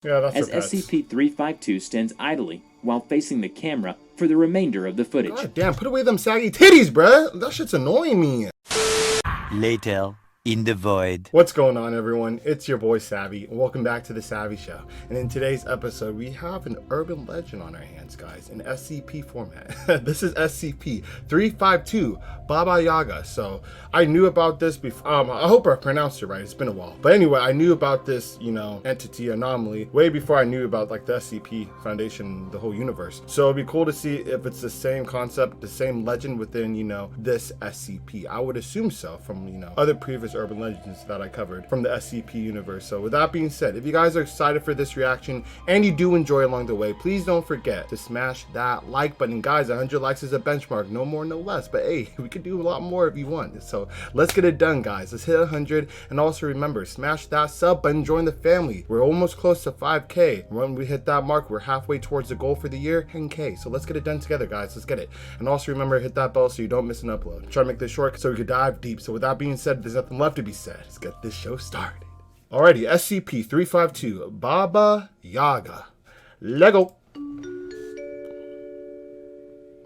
Yeah, that's as her pets. SCP-352 stands idly while facing the camera for the remainder of the footage. God damn, put away them saggy titties, bruh. That shit's annoying me. Later, in the void. What's going on, everyone? It's your boy Savvy, and welcome back to the Savvy Show. And in today's episode, we have an urban legend on our hands, guys, in SCP format. This is SCP-352, Baba Yaga. So I knew about this before. I hope I pronounced it right. It's been a while. But anyway, I knew about this, entity anomaly way before I knew about like the SCP Foundation, the whole universe. So it'd be cool to see if it's the same concept, the same legend within, this SCP. I would assume so from, other previous urban legends that I covered from the SCP universe. So with that being said, if you guys are excited for this reaction and you do enjoy along the way, please don't forget to smash that like button. Guys, 100 likes is a benchmark, no more, no less. But hey, we could do a lot more if you want. So let's get it done, guys. Let's hit 100. And also remember, smash that sub button, join the family. We're almost close to 5K. When we hit that mark, we're halfway towards the goal for the year, 10K. So let's get it done together, guys. Let's get it. And also remember, hit that bell so you don't miss an upload. Try to make this short so we could dive deep. So with that being said, there's nothing left to be said. Let's get this show started. Alrighty, SCP-352, Baba Yaga. Lego.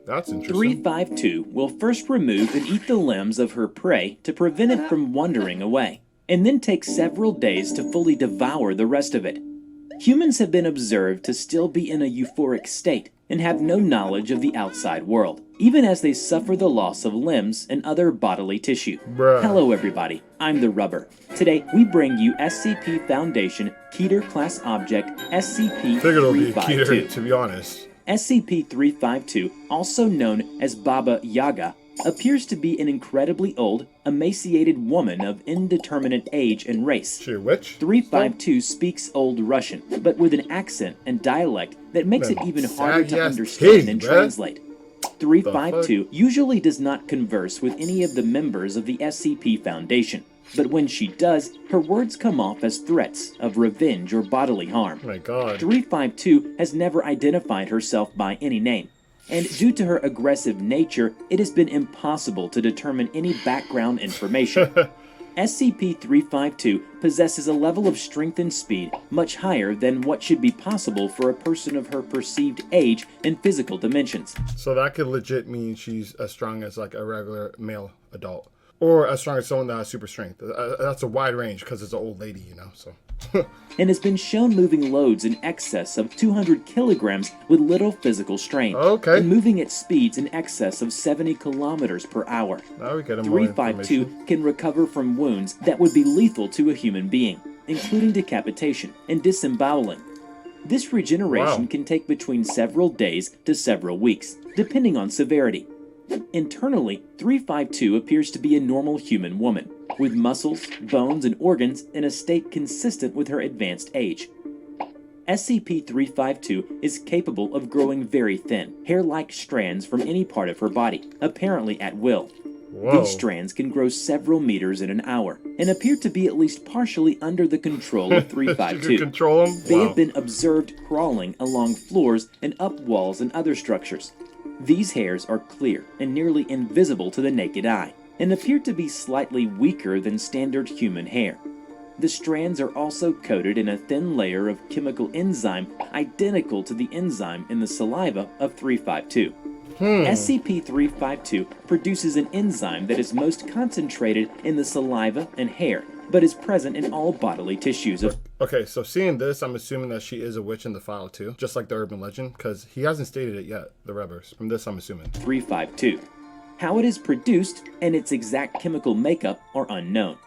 That's interesting. 352 will first remove and eat the limbs of her prey to prevent it from wandering away, and then take several days to fully devour the rest of it. Humans have been observed to still be in a euphoric state and have no knowledge of the outside world, even as they suffer the loss of limbs and other bodily tissue. Bruh. Hello everybody, I'm the Rubber. Today we bring you SCP Foundation Keter Class Object Figured it'll be Keter, SCP-352. to be honest. SCP-352, also known as Baba Yaga, appears to be an incredibly old, emaciated woman of indeterminate age and race. She a witch? 352 speaks Old Russian, but with an accent and dialect that makes it even harder to understand and translate. 352 usually does not converse with any of the members of the SCP Foundation, but when she does, her words come off as threats of revenge or bodily harm. Oh my god. 352 has never identified herself by any name, and due to her aggressive nature, it has been impossible to determine any background information. SCP-352 possesses a level of strength and speed much higher than what should be possible for a person of her perceived age and physical dimensions. So that could legit mean she's as strong as like a regular male adult. Or as strong as someone that has super strength. That's a wide range because it's an old lady, so. And has been shown moving loads in excess of 200 kilograms with little physical strain. Okay. And moving at speeds in excess of 70 kilometers per hour. Now we get more information. 352 can recover from wounds that would be lethal to a human being, including decapitation and disemboweling. This regeneration can take between several days to several weeks, depending on severity. Internally, 352 appears to be a normal human woman, with muscles, bones, and organs in a state consistent with her advanced age. SCP-352 is capable of growing very thin, hair-like strands from any part of her body, apparently at will. Whoa. These strands can grow several meters in an hour, and appear to be at least partially under the control of 352. You can control them? They have been observed crawling along floors and up walls and other structures. These hairs are clear and nearly invisible to the naked eye, and appear to be slightly weaker than standard human hair. The strands are also coated in a thin layer of chemical enzyme identical to the enzyme in the saliva of 352. SCP-352 produces an enzyme that is most concentrated in the saliva and hair, but is present in all bodily tissues of... Okay, so seeing this, I'm assuming that she is a witch in the file too, just like the urban legend, because he hasn't stated it yet, the Rebbers. From this, I'm assuming. 352. How it is produced and its exact chemical makeup are unknown.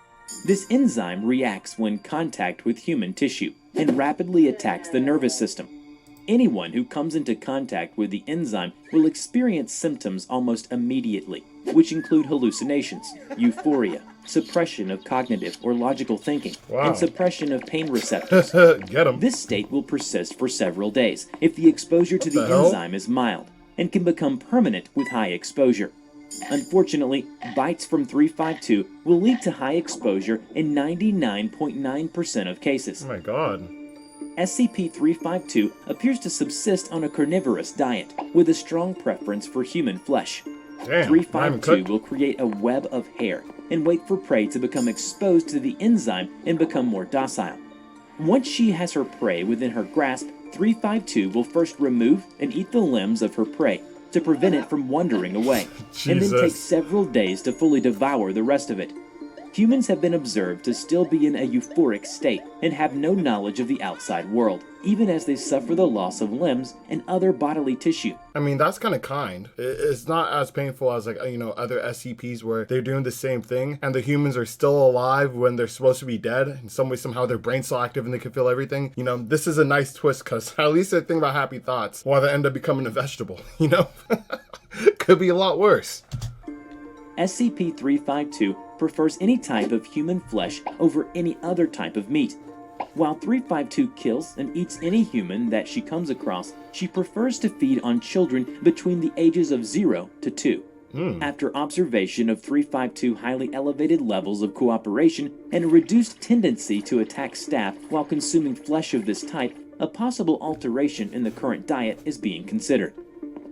This enzyme reacts when contact with human tissue and rapidly attacks the nervous system. Anyone who comes into contact with the enzyme will experience symptoms almost immediately, which include hallucinations, euphoria, suppression of cognitive or logical thinking, and suppression of pain receptors. Get 'em. This state will persist for several days if the exposure to the enzyme is mild, and can become permanent with high exposure. Unfortunately, bites from 352 will lead to high exposure in 99.9% of cases. Oh my god. SCP-352 appears to subsist on a carnivorous diet, with a strong preference for human flesh. Damn, 352 will create a web of hair and wait for prey to become exposed to the enzyme and become more docile. Once she has her prey within her grasp, 352 will first remove and eat the limbs of her prey to prevent it from wandering away, and then take several days to fully devour the rest of it. Humans have been observed to still be in a euphoric state and have no knowledge of the outside world, even as they suffer the loss of limbs and other bodily tissue. I mean, that's kind of kind. It's not as painful as, like, you know, other SCPs where they're doing the same thing and the humans are still alive when they're supposed to be dead. In some way, somehow their brain's still active and they can feel everything. You know, this is a nice twist because at least they think about happy thoughts while they end up becoming a vegetable, you know? Could be a lot worse. SCP-352 prefers any type of human flesh over any other type of meat. While 352 kills and eats any human that she comes across, she prefers to feed on children between the ages of 0 to 2. After observation of 352 highly elevated levels of cooperation and a reduced tendency to attack staff while consuming flesh of this type, a possible alteration in the current diet is being considered.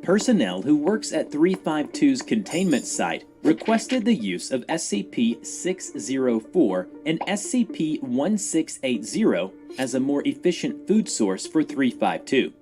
Personnel who works at 352's containment site requested the use of SCP-604 and SCP-1680 as a more efficient food source for 352.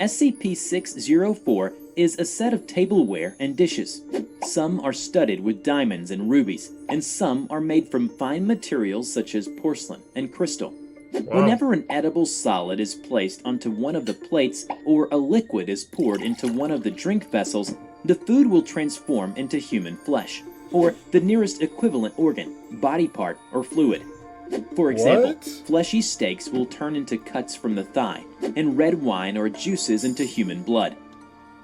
SCP-604 is a set of tableware and dishes. Some are studded with diamonds and rubies, and some are made from fine materials such as porcelain and crystal. Wow. Whenever an edible solid is placed onto one of the plates or a liquid is poured into one of the drink vessels, the food will transform into human flesh, or the nearest equivalent organ, body part, or fluid. For example, fleshy steaks will turn into cuts from the thigh, and red wine or juices into human blood.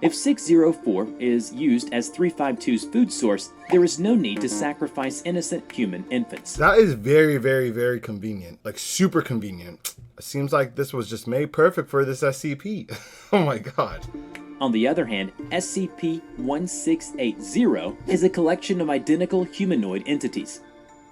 If 604 is used as 352's food source, there is no need to sacrifice innocent human infants. That is very, very, very convenient. Like, super convenient. It seems like this was just made perfect for this SCP. Oh my god. On the other hand, SCP-1680 is a collection of identical humanoid entities.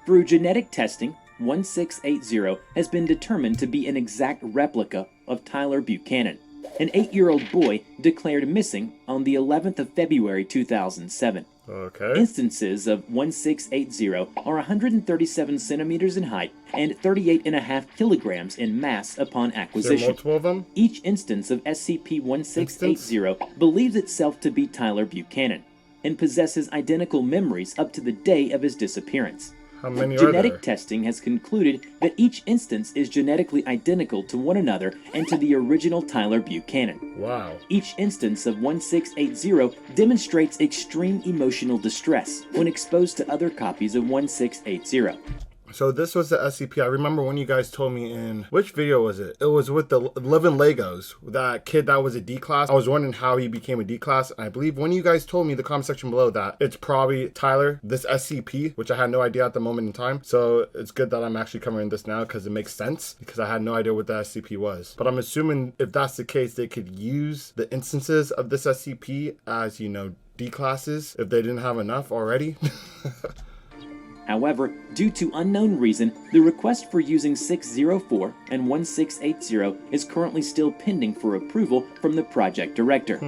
Through genetic testing, 1680 has been determined to be an exact replica of Tyler Buchanan, an 8-year-old boy declared missing on the 11th of February 2007. Okay. Instances of 1680 are 137 centimeters in height and 38.5 kilograms in mass upon acquisition. Is there multiple of them? Each instance of SCP-1680 believes itself to be Tyler Buchanan and possesses identical memories up to the day of his disappearance. How many are Genetic there? testing has concluded that each instance is genetically identical to one another and to the original Tyler Buchanan. Wow. Each instance of 1680 demonstrates extreme emotional distress when exposed to other copies of 1680. So this was the SCP. I remember when you guys told me in, which video was it? It was with the Living Legos, that kid that was a D-class. I was wondering how he became a D-class. And I believe when you guys told me in the comment section below that it's probably Tyler, this SCP, which I had no idea at the moment in time. So it's good that I'm actually covering this now because it makes sense, because I had no idea what the SCP was. But I'm assuming if that's the case, they could use the instances of this SCP as, you know, D-classes if they didn't have enough already. However, due to unknown reason, the request for using 604 and 1680 is currently still pending for approval from the project director.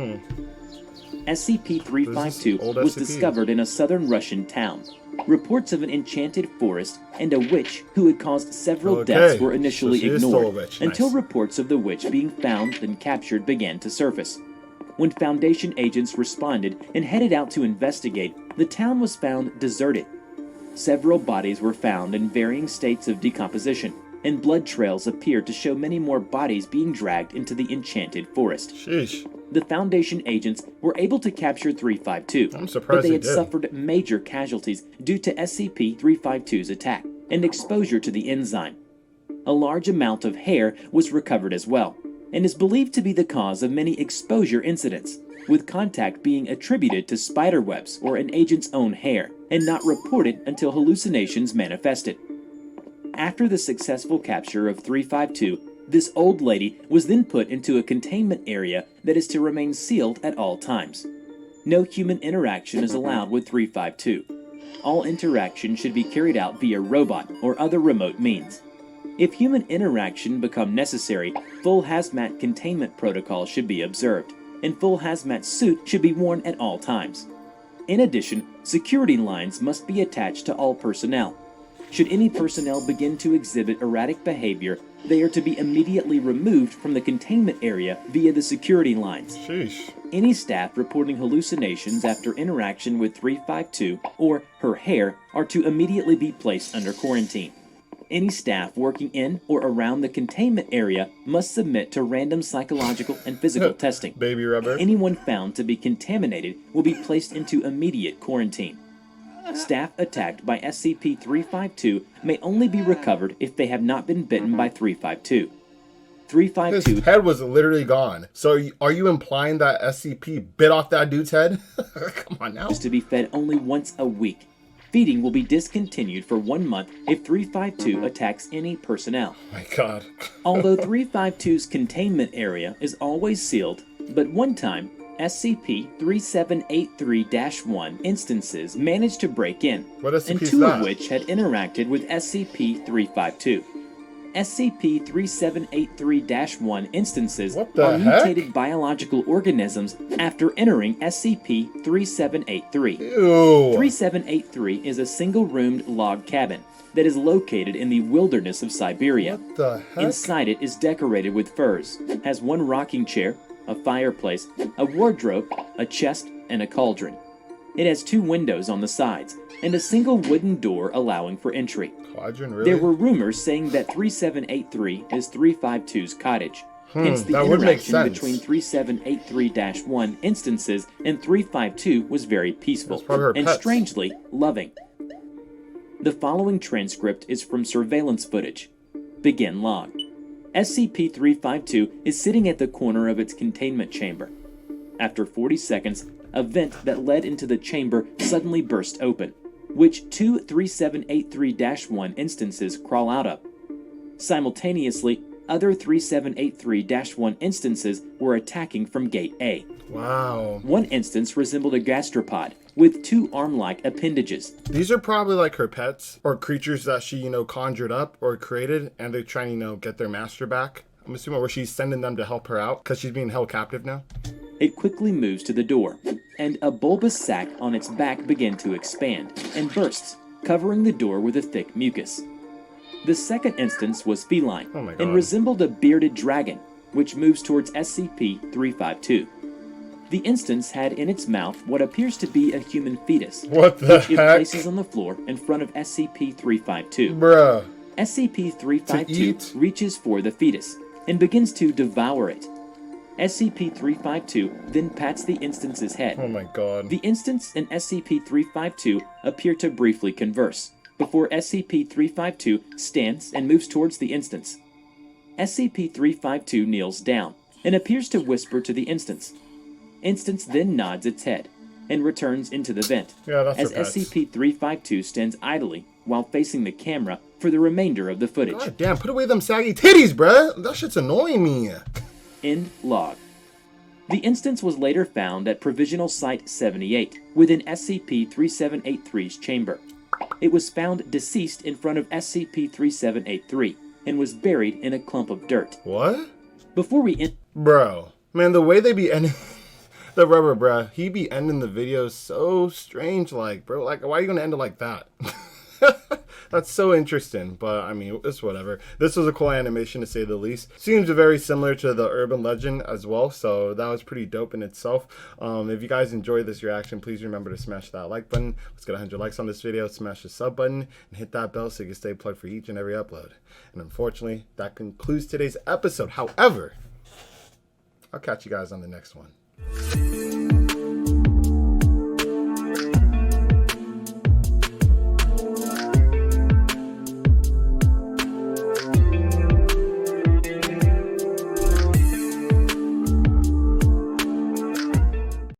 SCP-352 was discovered in a southern Russian town. Reports of an enchanted forest and a witch who had caused several deaths were initially ignored, until reports of the witch being found and captured began to surface. When Foundation agents responded and headed out to investigate, the town was found deserted. Several bodies were found in varying states of decomposition, and blood trails appeared to show many more bodies being dragged into the enchanted forest. Sheesh. The Foundation agents were able to capture 352, I'm surprised but they had did. suffered major casualties due to SCP-352's attack and exposure to the enzyme. A large amount of hair was recovered as well, and is believed to be the cause of many exposure incidents, with contact being attributed to spiderwebs or an agent's own hair, and not reported until hallucinations manifested. After the successful capture of 352, this old lady was then put into a containment area that is to remain sealed at all times. No human interaction is allowed with 352. All interaction should be carried out via robot or other remote means. If human interaction become necessary, full hazmat containment protocols should be observed, and full hazmat suit should be worn at all times. In addition, security lines must be attached to all personnel. Should any personnel begin to exhibit erratic behavior, they are to be immediately removed from the containment area via the security lines. Sheesh. Any staff reporting hallucinations after interaction with 352 or her hair are to immediately be placed under quarantine. Any staff working in or around the containment area must submit to random psychological and physical testing. Baby rubber. Anyone found to be contaminated will be placed into immediate quarantine. Staff attacked by SCP-352 may only be recovered if they have not been bitten by 352. 352. His head was literally gone. So are you implying that SCP bit off that dude's head? Come on now. Is to be fed only once a week. Feeding will be discontinued for 1 month if 352 attacks any personnel. Oh my god. Although 352's containment area is always sealed, but one time, SCP-3783-1 instances managed to break in, What SCP and is 2 that? of which had interacted with SCP-352. SCP-3783-1 instances What the are heck? mutated biological organisms after entering SCP-3783. Ew. 3783 is a single-roomed log cabin that is located in the wilderness of Siberia. What the heck? Inside it is decorated with furs, has 1 rocking chair, a fireplace, a wardrobe, a chest, and a cauldron. It has 2 windows on the sides, and a single wooden door allowing for entry. Quadrant, really? There were rumors saying that 3783 is 352's cottage. Hence the that would make interaction sense. between 3783-1 instances and 352 was very peaceful That's probably her and pets. strangely loving. The following transcript is from surveillance footage. Begin log. SCP-352 is sitting at the corner of its containment chamber. After 40 seconds, a vent that led into the chamber suddenly burst open, which 2 3783-1 instances crawl out of. Simultaneously, other 3783-1 instances were attacking from Gate A. Wow. One instance resembled a gastropod with 2 arm-like appendages. These are probably like her pets or creatures that she, conjured up or created, and they're trying to, get their master back. I'm assuming where she's sending them to help her out because she's being held captive now. It quickly moves to the door, and a bulbous sac on its back begins to expand and bursts, covering the door with a thick mucus. The second instance was feline Oh my God. and resembled a bearded dragon, which moves towards SCP-352. The instance had in its mouth what appears to be a human fetus, What the which it heck? places on the floor in front of SCP-352. Bruh. To SCP-352 eat? reaches for the fetus and begins to devour it. SCP-352 then pats the instance's head. Oh my god. The instance and SCP-352 appear to briefly converse, before SCP-352 stands and moves towards the instance. SCP-352 kneels down and appears to whisper to the instance. Instance then nods its head and returns into the vent, Yeah, that's as her pets. SCP-352 stands idly while facing the camera for the remainder of the footage. God damn, put away them saggy titties, bruh. That shit's annoying me. End log. The instance was later found at Provisional Site 78 within SCP-3783's chamber. It was found deceased in front of SCP-3783 and was buried in a clump of dirt. What? Before we end, Bro. Man, the way they be ending... the rubber, bruh. He be ending the videos so strange, like, bro. Like, why are you gonna end it like that? That's so interesting, but I mean, it's whatever. This was a cool animation to say the least. Seems very similar to the urban legend as well, so that was pretty dope in itself. If you guys enjoyed this reaction, please remember to smash that like button. Let's get 100 likes on this video, smash the sub button, and hit that bell so you can stay plugged for each and every upload. And unfortunately, that concludes today's episode. However, I'll catch you guys on the next one.